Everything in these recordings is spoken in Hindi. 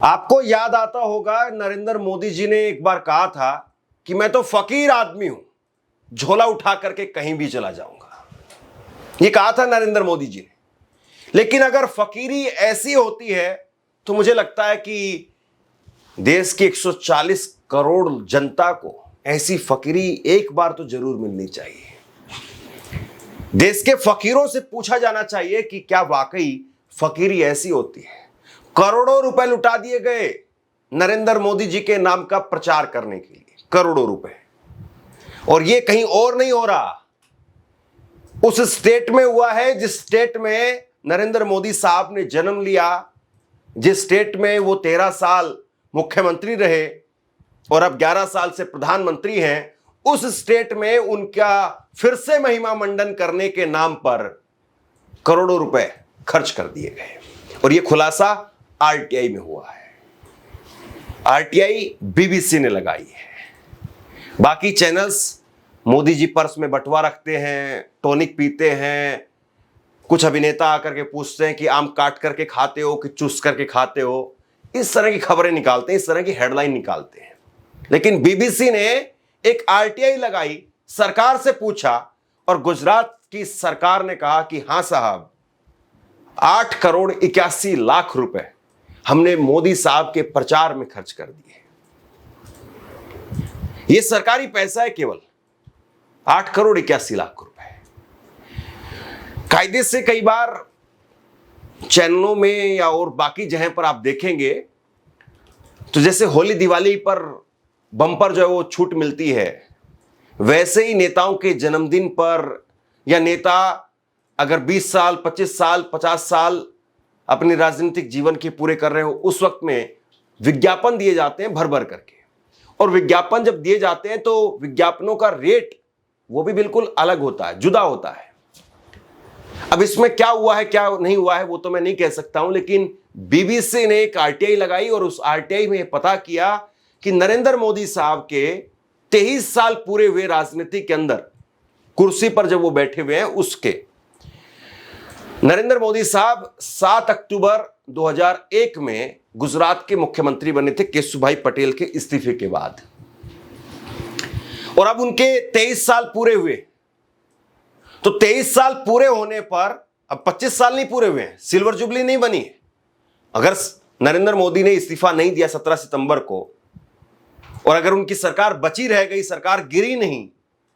आपको याद आता होगा नरेंद्र मोदी जी ने एक बार कहा था कि मैं तो फकीर आदमी हूं, झोला उठा करके कहीं भी चला जाऊंगा। ये कहा था नरेंद्र मोदी जी ने। लेकिन अगर फकीरी ऐसी होती है तो मुझे लगता है कि देश की 140 करोड़ जनता को ऐसी फकीरी एक बार तो जरूर मिलनी चाहिए। देश के फकीरों से पूछा जाना चाहिए कि क्या वाकई फकीरी ऐसी होती है। करोड़ों रुपए लुटा दिए गए नरेंद्र मोदी जी के नाम का प्रचार करने के लिए, करोड़ों रुपए। और ये कहीं और नहीं हो रहा, उस स्टेट में हुआ है जिस स्टेट में नरेंद्र मोदी साहब ने जन्म लिया, जिस स्टेट में वो 13 साल मुख्यमंत्री रहे और अब 11 साल से प्रधानमंत्री हैं। उस स्टेट में उनका फिर से महिमा मंडन करने के नाम पर करोड़ों रुपए खर्च कर दिए गए। और यह खुलासा आरटीआई में हुआ है। आरटीआई बीबीसी ने लगाई है। बाकी चैनल्स मोदी जी पर्स में बटुआ रखते हैं, टॉनिक पीते हैं, कुछ अभिनेता आकर के पूछते हैं कि आम काट करके खाते हो कि चूस करके खाते हो, इस तरह की खबरें निकालते हैं, इस तरह की हेडलाइन निकालते हैं। लेकिन बीबीसी ने एक आरटीआई लगाई, सरकार से पूछा और गुजरात की सरकार ने कहा कि हां साहब, 8 करोड़ 81 लाख रुपए हमने मोदी साहब के प्रचार में खर्च कर दिए। यह सरकारी पैसा है, केवल 8 करोड़ 81 लाख रुपए। कायदे से कई बार चैनलों में या और बाकी जगह पर आप देखेंगे तो जैसे होली दिवाली पर बम्पर जो है वो छूट मिलती है, वैसे ही नेताओं के जन्मदिन पर या नेता अगर 20 साल 25 साल 50 साल अपने राजनीतिक जीवन के पूरे कर रहे हो, उस वक्त में विज्ञापन दिए जाते हैं भर भर करके। और विज्ञापन जब दिए जाते हैं तो विज्ञापनों का रेट वो भी बिल्कुल अलग होता है, जुदा होता है। अब इसमें क्या हुआ है क्या नहीं हुआ है वो तो मैं नहीं कह सकता हूं, लेकिन बीबीसी ने एक आरटीआई लगाई और उस आरटीआई में पता किया कि नरेंद्र मोदी साहब के 23 साल पूरे हुए राजनीति के अंदर, कुर्सी पर जब वो बैठे हुए हैं, उसके नरेंद्र मोदी साहब 7 अक्टूबर 2001 में गुजरात के मुख्यमंत्री बने थे केशुभाई पटेल के इस्तीफे के बाद। और अब उनके 23 साल पूरे हुए, तो 23 साल पूरे होने पर अब 25 साल नहीं पूरे हुए हैं, सिल्वर जुबली नहीं बनी है। अगर नरेंद्र मोदी ने इस्तीफा नहीं दिया 17 सितंबर को और अगर उनकी सरकार बची रह गई, सरकार गिरी नहीं,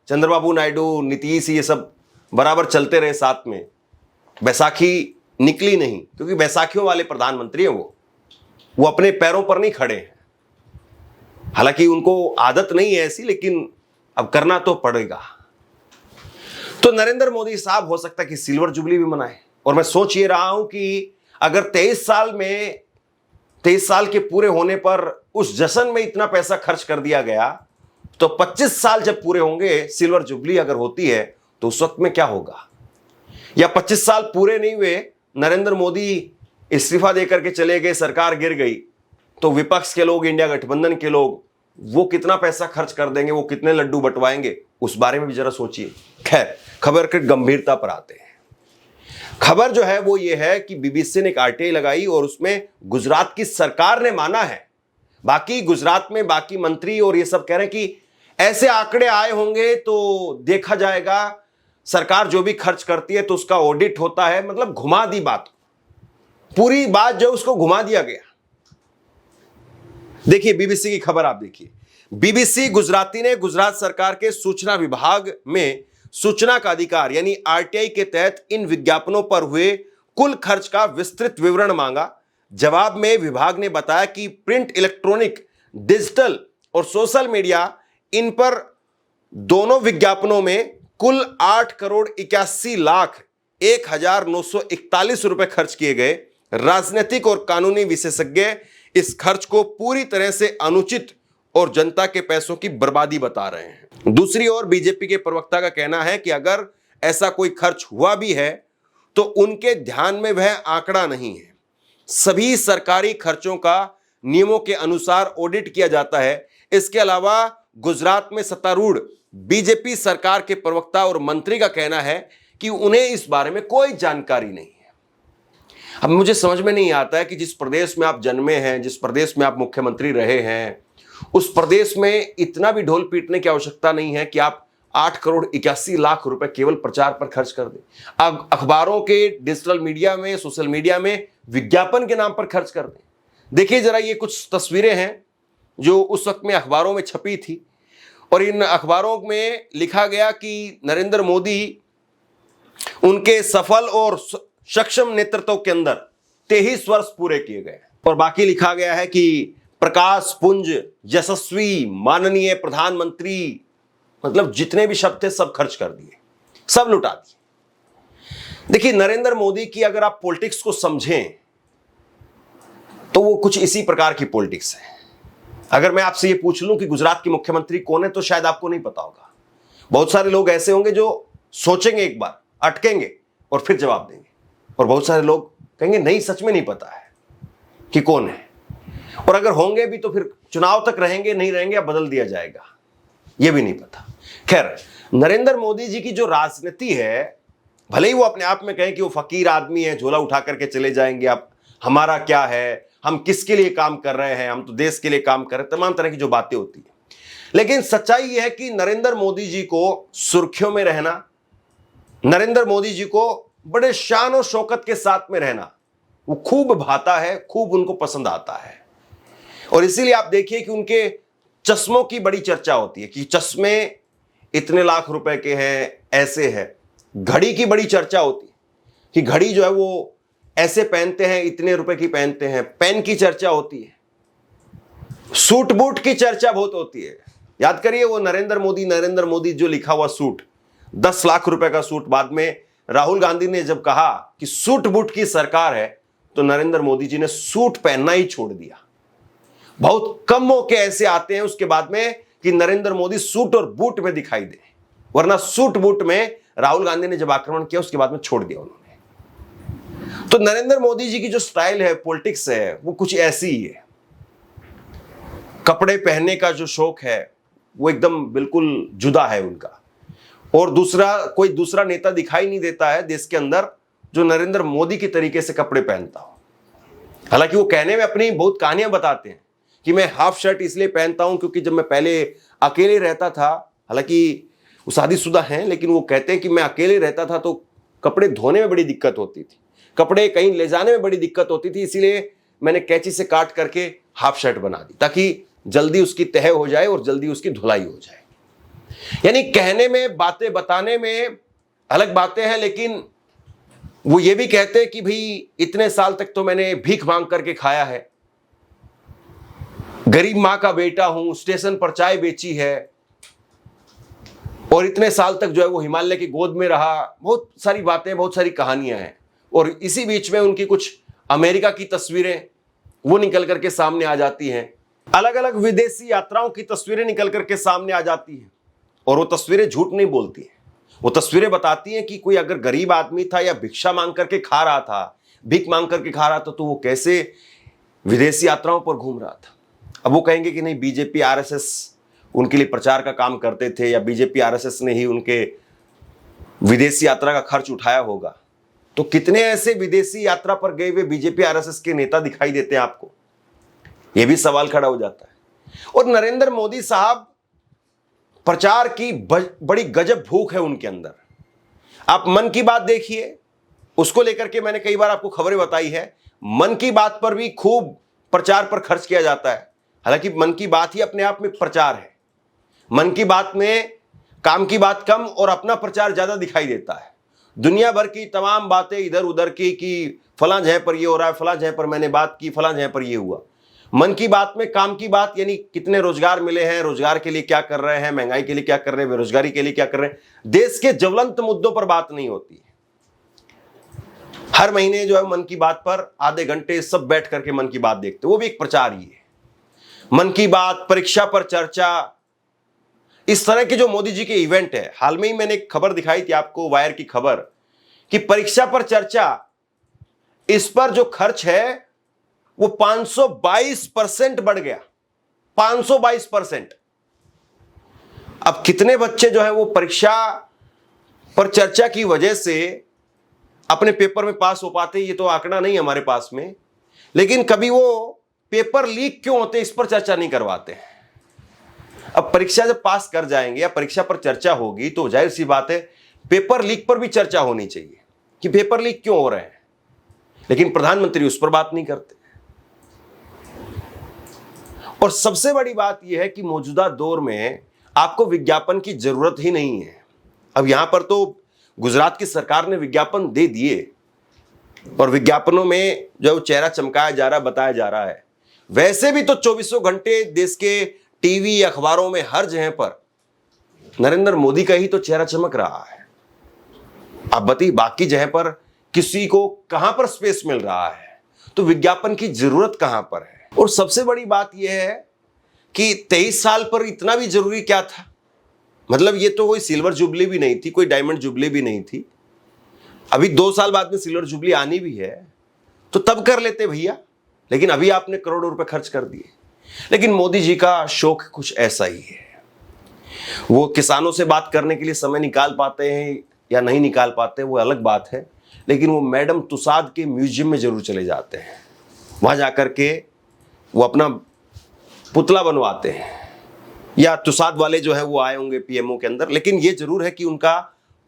चंद्रबाबू नायडू, नीतीश, ये सब बराबर चलते रहे साथ में, बैसाखी निकली नहीं, क्योंकि बैसाखियों वाले प्रधानमंत्री हैं वो अपने पैरों पर नहीं खड़े हैं। हालांकि उनको आदत नहीं है ऐसी, लेकिन अब करना तो पड़ेगा। तो नरेंद्र मोदी साहब हो सकता है कि सिल्वर जुबली भी मनाए। और मैं सोच ये रहा हूं कि अगर 23 साल के पूरे होने पर उस जश्न में इतना पैसा खर्च कर दिया गया, तो 25 साल जब पूरे होंगे, सिल्वर जुबली अगर होती है, तो उस वक्त में क्या होगा। या 25 साल पूरे नहीं हुए, नरेंद्र मोदी इस्तीफा देकर के चले गए, सरकार गिर गई, तो विपक्ष के लोग, इंडिया गठबंधन के लोग, वो कितना पैसा खर्च कर देंगे, वो कितने लड्डू बंटवाएंगे, उस बारे में भी जरा सोचिए। खैर, खबर की गंभीरता पर आते हैं। खबर जो है वो ये है कि बीबीसी ने एक आरटीआई लगाई और उसमें गुजरात की सरकार ने माना है। बाकी गुजरात में बाकी मंत्री और ये सब कह रहे हैं कि ऐसे आंकड़े आए होंगे तो देखा जाएगा, सरकार जो भी खर्च करती है तो उसका ऑडिट होता है। मतलब घुमा दी बात, पूरी बात जो उसको घुमा दिया गया। देखिए बीबीसी की खबर, आप देखिए। बीबीसी गुजराती ने गुजरात सरकार के सूचना विभाग में सूचना का अधिकार यानी आरटीआई के तहत इन विज्ञापनों पर हुए कुल खर्च का विस्तृत विवरण मांगा। जवाब में विभाग ने बताया कि प्रिंट, इलेक्ट्रॉनिक, डिजिटल और सोशल मीडिया, इन पर दोनों विज्ञापनों में कुल 8 करोड़ 81 लाख 1,941 रुपए खर्च किए गए। राजनीतिक और कानूनी विशेषज्ञ इस खर्च को पूरी तरह से अनुचित और जनता के पैसों की बर्बादी बता रहे हैं। दूसरी ओर बीजेपी के प्रवक्ता का कहना है कि अगर ऐसा कोई खर्च हुआ भी है तो उनके ध्यान में वह आंकड़ा नहीं है। सभी सरकारी खर्चों का नियमों के अनुसार ऑडिट किया जाता है। इसके अलावा गुजरात में सत्तारूढ़ बीजेपी सरकार के प्रवक्ता और मंत्री का कहना है कि उन्हें इस बारे में कोई जानकारी नहीं है। अब मुझे समझ में नहीं आता है कि जिस प्रदेश में आप जन्मे हैं, जिस प्रदेश में आप मुख्यमंत्री रहे हैं, उस प्रदेश में इतना भी ढोल पीटने की आवश्यकता नहीं है कि आप 8 करोड़ 81 लाख रुपए केवल प्रचार पर खर्च कर दें। अब अखबारों के, डिजिटल मीडिया में, सोशल मीडिया में विज्ञापन के नाम पर खर्च कर दें। देखिए जरा, ये कुछ तस्वीरें हैं जो उस वक्त में अखबारों में छपी थी, और इन अखबारों में लिखा गया कि नरेंद्र मोदी उनके सफल और सक्षम नेतृत्व के अंदर 23 वर्ष पूरे किए गए, और बाकी लिखा गया है कि प्रकाश पुंज यशस्वी माननीय प्रधानमंत्री, मतलब जितने भी शब्द थे सब खर्च कर दिए, सब लुटा दिए। देखिए, नरेंद्र मोदी की अगर आप पॉलिटिक्स को समझें तो वो कुछ इसी प्रकार की पॉलिटिक्स है। अगर मैं आपसे ये पूछ लूं कि गुजरात के मुख्यमंत्री कौन है, तो शायद आपको नहीं पता होगा। बहुत सारे लोग ऐसे होंगे जो सोचेंगे, एक बार अटकेंगे और फिर जवाब देंगे, और बहुत सारे लोग कहेंगे नहीं, सच में नहीं पता है कि कौन है, और अगर होंगे भी तो फिर चुनाव तक रहेंगे, नहीं रहेंगे, या बदल दिया जाएगा, यह भी नहीं पता। खैर, नरेंद्र मोदी जी की जो राजनीति है, भले ही वो अपने आप में कहें कि वो फकीर आदमी है, झोला उठा करके चले जाएंगे, अब हमारा क्या है, हम किसके लिए काम कर रहे हैं, हम तो देश के लिए काम कर रहे हैं, तमाम तरह की जो बातें होती है। लेकिन सच्चाई यह है कि नरेंद्र मोदी जी को सुर्खियों में रहना, नरेंद्र मोदी जी को बड़े शान और शौकत के साथ में रहना वो खूब भाता है, खूब उनको पसंद आता है। और इसीलिए आप देखिए कि उनके चश्मों की बड़ी चर्चा होती है कि चश्मे इतने लाख रुपए के हैं, ऐसे है। घड़ी की बड़ी चर्चा होती है कि घड़ी जो है वो ऐसे पहनते हैं, इतने रुपए की पहनते हैं। पेन की चर्चा होती है, सूट बूट की चर्चा बहुत होती है। याद करिए, वो नरेंद्र मोदी जो लिखा हुआ सूट, 10 लाख रुपए का सूट, बाद में राहुल गांधी ने जब कहा कि सूट बूट की सरकार है, तो नरेंद्र मोदी जी ने सूट पहनना ही छोड़ दिया। बहुत कम मौके ऐसे आते हैं उसके बाद में कि नरेंद्र मोदी सूट और बूट में दिखाई दे, वरना सूट बूट में राहुल गांधी ने जब आक्रमण किया उसके बाद में छोड़ दिया उन्होंने। तो नरेंद्र मोदी जी की जो स्टाइल है, पॉलिटिक्स है, वो कुछ ऐसी ही है। कपड़े पहनने का जो शौक है वो एकदम बिल्कुल जुदा है उनका, और कोई दूसरा नेता दिखाई नहीं देता है देश के अंदर जो नरेंद्र मोदी की तरीके से कपड़े पहनता हो। हालांकि वो कहने में अपनी बहुत कहानियां बताते हैं कि मैं हाफ शर्ट इसलिए पहनता हूं क्योंकि जब मैं पहले अकेले रहता था, हालांकि वो शादीशुदा हैं, लेकिन वो कहते हैं कि मैं अकेले रहता था तो कपड़े धोने में बड़ी दिक्कत होती थी, कपड़े कहीं ले जाने में बड़ी दिक्कत होती थी, इसीलिए मैंने कैंची से काट करके हाफ शर्ट बना दी ताकि जल्दी उसकी तह हो जाए और जल्दी उसकी धुलाई हो जाए। यानी कहने में, बातें बताने में अलग बातें हैं, लेकिन वो ये भी कहते हैं कि भाई इतने साल तक तो मैंने भीख मांग करके खाया है, गरीब मां का बेटा हूं, स्टेशन पर चाय बेची है, और इतने साल तक जो है वो हिमालय की गोद में रहा। बहुत सारी बातें, बहुत सारी कहानियां हैं। और इसी बीच में उनकी कुछ अमेरिका की तस्वीरें वो निकल करके सामने आ जाती हैं, अलग अलग विदेशी यात्राओं की तस्वीरें निकल करके सामने आ जाती हैं, और वो तस्वीरें झूठ नहीं बोलती हैं। वो तस्वीरें बताती हैं कि कोई अगर गरीब आदमी था या भिक्षा मांग करके खा रहा था, भीख मांग करके खा रहा था, तो वो कैसे विदेशी यात्राओं पर घूम रहा था। अब वो कहेंगे कि नहीं, बीजेपी आरएसएस उनके लिए प्रचार का काम करते थे, या बीजेपी आरएसएस ने ही उनके विदेशी यात्रा का खर्च उठाया होगा। तो कितने ऐसे विदेशी यात्रा पर गए हुए बीजेपी आरएसएस के नेता दिखाई देते हैं आपको? यह भी सवाल खड़ा हो जाता है। और नरेंद्र मोदी साहब, प्रचार की बड़ी गजब भूख है उनके अंदर। आप मन की बात देखिए, उसको लेकर के मैंने कई बार आपको खबरें बताई है। मन की बात पर भी खूब प्रचार पर खर्च किया जाता है। हालांकि मन की बात ही अपने आप में प्रचार है। मन की बात में काम की बात कम और अपना प्रचार ज्यादा दिखाई देता है। दुनिया भर की तमाम बातें इधर उधर की कि फलां जगह पर ये हो रहा है, फलां जगह पर मैंने बात की, फलां जगह पर ये हुआ। मन की बात में काम की बात, यानी कितने रोजगार मिले हैं, रोजगार के लिए क्या कर रहे हैं, महंगाई के लिए क्या कर रहे हैं, बेरोजगारी के लिए क्या कर रहे हैं, देश के ज्वलंत मुद्दों पर बात नहीं होती है। हर महीने जो है मन की बात पर आधे घंटे सब बैठ करके मन की बात देखते, वो भी एक प्रचार ही है। मन की बात, परीक्षा पर चर्चा, इस तरह के जो मोदी जी के इवेंट है। हाल में ही मैंने एक खबर दिखाई थी आपको, वायर की खबर, कि परीक्षा पर चर्चा, इस पर जो खर्च है वो 522% बढ़ गया। 522%। अब कितने बच्चे जो है वो परीक्षा पर चर्चा की वजह से अपने पेपर में पास हो पाते, ये तो आंकड़ा नहीं हमारे पास में, लेकिन कभी वो पेपर लीक क्यों होते इस पर चर्चा नहीं करवाते। अब परीक्षा जब पास कर जाएंगे या परीक्षा पर चर्चा होगी तो जाहिर सी बात है पेपर लीक पर भी चर्चा होनी चाहिए कि पेपर लीक क्यों हो रहे हैं, लेकिन प्रधानमंत्री उस पर बात नहीं करते। और सबसे बड़ी बात यह है कि मौजूदा दौर में आपको विज्ञापन की जरूरत ही नहीं है। अब यहां पर तो गुजरात की सरकार ने विज्ञापन दे दिए और विज्ञापनों में जो चेहरा चमकाया जा रहा, बताया जा रहा है, वैसे भी तो 24 घंटे देश के टीवी अखबारों में हर जगह पर नरेंद्र मोदी का ही तो चेहरा चमक रहा है। आप बताइए बाकी जगह पर किसी को कहां पर स्पेस मिल रहा है, तो विज्ञापन की जरूरत कहां पर है। और सबसे बड़ी बात यह है कि 23 साल पर इतना भी जरूरी क्या था। मतलब ये तो कोई सिल्वर जुबली भी नहीं थी, कोई डायमंड जुबली भी नहीं थी। अभी 2 साल बाद में सिल्वर जुबली आनी भी है तो तब कर लेते भैया, लेकिन अभी आपने करोड़ों रुपए खर्च कर दिए। लेकिन मोदी जी का शौक कुछ ऐसा ही है, वो किसानों से बात करने के लिए समय निकाल पाते हैं या नहीं निकाल पाते वो अलग बात है, लेकिन वो मैडम तुसाद के म्यूजियम में जरूर चले जाते हैं। वहां जाकर के वो अपना पुतला बनवाते हैं, या तुसाद वाले जो है वो आए होंगे पीएमओ के अंदर, लेकिन ये जरूर है कि उनका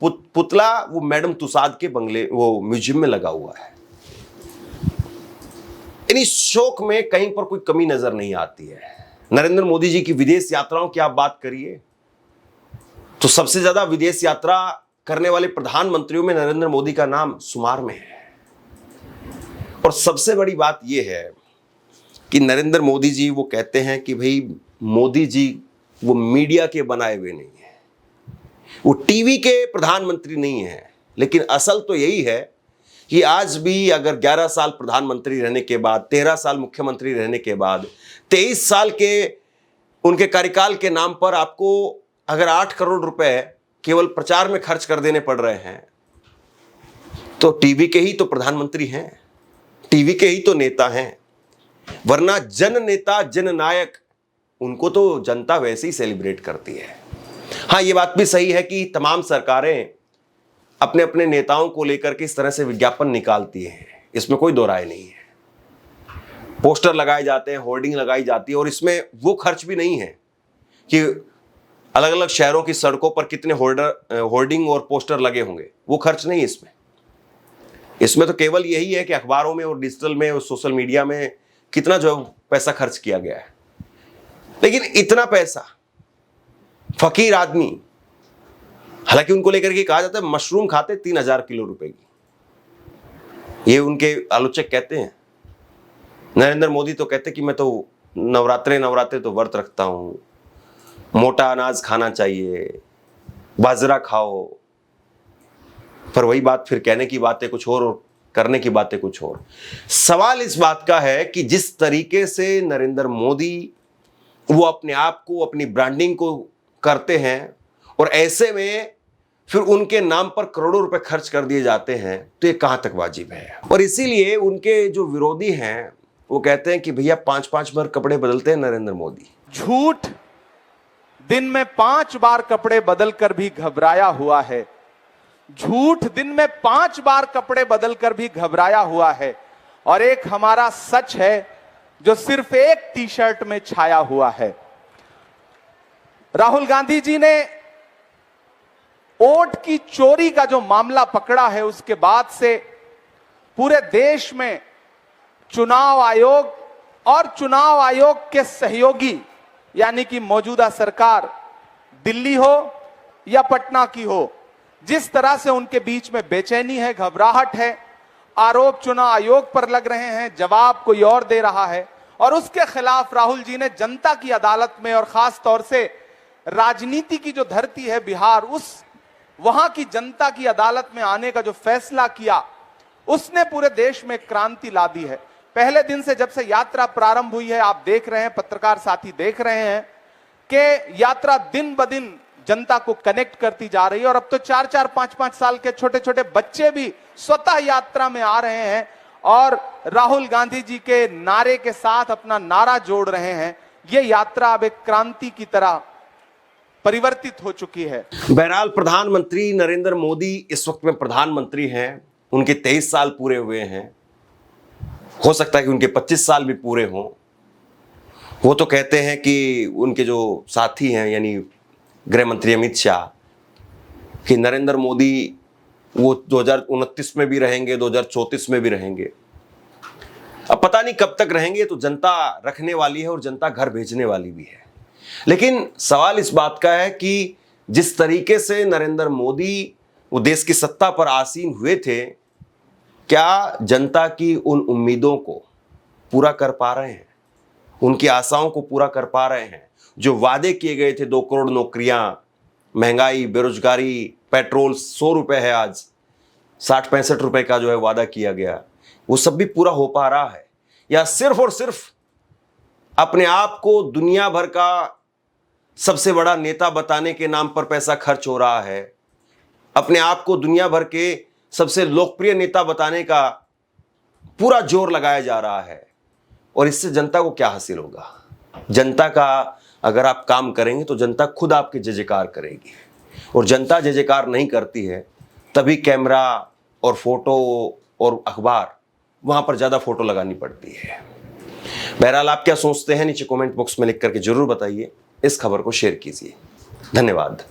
पुतला वो मैडम तुसाद के बंगले वो म्यूजियम में लगा हुआ है। इस शौक में कहीं पर कोई कमी नजर नहीं आती है। नरेंद्र मोदी जी की विदेश यात्राओं की आप बात करिए तो सबसे ज्यादा विदेश यात्रा करने वाले प्रधानमंत्रियों में नरेंद्र मोदी का नाम शुमार में है। और सबसे बड़ी बात यह है कि नरेंद्र मोदी जी वो कहते हैं कि भाई मोदी जी वो मीडिया के बनाए हुए नहीं है, वो टीवी के प्रधानमंत्री नहीं है। लेकिन असल तो यही है कि आज भी अगर 11 साल प्रधानमंत्री रहने के बाद, 13 साल मुख्यमंत्री रहने के बाद, 23 साल के उनके कार्यकाल के नाम पर आपको अगर 8 करोड़ रुपए केवल प्रचार में खर्च कर देने पड़ रहे हैं, तो टीवी के ही तो प्रधानमंत्री हैं, टीवी के ही तो नेता हैं। वरना जन नेता, जन नायक, उनको तो जनता वैसे ही सेलिब्रेट करती है। हाँ, ये बात भी सही है कि तमाम सरकारें अपने अपने नेताओं को लेकर के इस तरह से विज्ञापन निकालती हैं, इसमें कोई दो राय नहीं है। पोस्टर लगाए जाते हैं, होर्डिंग लगाई जाती है, और इसमें वो खर्च भी नहीं है कि अलग अलग शहरों की सड़कों पर कितने होर्डिंग और पोस्टर लगे होंगे, वो खर्च नहीं है इसमें। इसमें तो केवल यही है कि अखबारों में और डिजिटल में और सोशल मीडिया में कितना जो पैसा खर्च किया गया है। लेकिन इतना पैसा फकीर आदमी, हालांकि उनको लेकर के कहा जाता है मशरूम खाते 3000 किलो रुपए की, ये उनके आलोचक कहते हैं। नरेंद्र मोदी तो कहते कि मैं तो नवरात्रे तो व्रत रखता हूं, मोटा अनाज खाना चाहिए, बाजरा खाओ। पर वही बात, फिर कहने की बातें कुछ और करने की बातें कुछ और। सवाल इस बात का है कि जिस तरीके से नरेंद्र मोदी वो अपने आप को, अपनी ब्रांडिंग को करते हैं, और ऐसे में फिर उनके नाम पर करोड़ों रुपए खर्च कर दिए जाते हैं, तो ये कहां तक वाजिब है। और इसीलिए उनके जो विरोधी हैं वो कहते हैं कि भैया 5-5 बार कपड़े बदलते हैं नरेंद्र मोदी। झूठ दिन में 5 बार कपड़े बदलकर भी घबराया हुआ है, झूठ दिन में 5 बार कपड़े बदलकर भी घबराया हुआ है। और एक हमारा सच है जो सिर्फ एक टी शर्ट में छाया हुआ है। राहुल गांधी जी ने वोट की चोरी का जो मामला पकड़ा है, उसके बाद से पूरे देश में चुनाव आयोग और चुनाव आयोग के सहयोगी, यानी कि मौजूदा सरकार दिल्ली हो या पटना की हो, जिस तरह से उनके बीच में बेचैनी है, घबराहट है, आरोप चुनाव आयोग पर लग रहे हैं, जवाब कोई और दे रहा है। और उसके खिलाफ राहुल जी ने जनता की अदालत में, और खास तौर से राजनीति की जो धरती है बिहार, उस वहां की जनता की अदालत में आने का जो फैसला किया, उसने पूरे देश में क्रांति ला दी है। पहले दिन से जब से यात्रा प्रारंभ हुई है, आप देख रहे हैं, पत्रकार साथी देख रहे हैं कि यात्रा दिन ब दिन जनता को कनेक्ट करती जा रही है। और अब तो 4-4, 5-5 साल के छोटे छोटे बच्चे भी स्वतः यात्रा में आ रहे हैं और राहुल गांधी जी के नारे के साथ अपना नारा जोड़ रहे हैं। ये यात्रा अब एक क्रांति की तरह परिवर्तित हो चुकी है। बहरहाल प्रधानमंत्री नरेंद्र मोदी इस वक्त में प्रधानमंत्री हैं, उनके 23 साल पूरे हुए हैं, हो सकता है कि उनके 25 साल भी पूरे हों। वो तो कहते हैं कि उनके जो साथी हैं यानी गृह मंत्री अमित शाह कि नरेंद्र मोदी वो 2029 में भी रहेंगे, 2034 में भी रहेंगे। अब पता नहीं कब तक रहेंगे, तो जनता रखने वाली है और जनता घर भेजने वाली भी है। लेकिन सवाल इस बात का है कि जिस तरीके से नरेंद्र मोदी वो देश की सत्ता पर आसीन हुए थे, क्या जनता की उन उम्मीदों को पूरा कर पा रहे हैं, उनकी आशाओं को पूरा कर पा रहे हैं? जो वादे किए गए थे 2 करोड़ नौकरियां, महंगाई, बेरोजगारी, पेट्रोल 100 रुपए है आज, 60-65 रुपए का जो है वादा किया गया, वो सब भी पूरा हो पा रहा है? या सिर्फ और सिर्फ अपने आप को दुनिया भर का सबसे बड़ा नेता बताने के नाम पर पैसा खर्च हो रहा है, अपने आप को दुनिया भर के सबसे लोकप्रिय नेता बताने का पूरा जोर लगाया जा रहा है? और इससे जनता को क्या हासिल होगा? जनता का अगर आप काम करेंगे तो जनता खुद आपके जय जयकार करेगी, और जनता जय जयकार नहीं करती है तभी कैमरा और फोटो और अखबार वहां पर ज्यादा फोटो लगानी पड़ती है। बहरहाल आप क्या सोचते हैं नीचे कमेंट बॉक्स में लिख करके जरूर बताइए। इस खबर को शेयर कीजिए। धन्यवाद।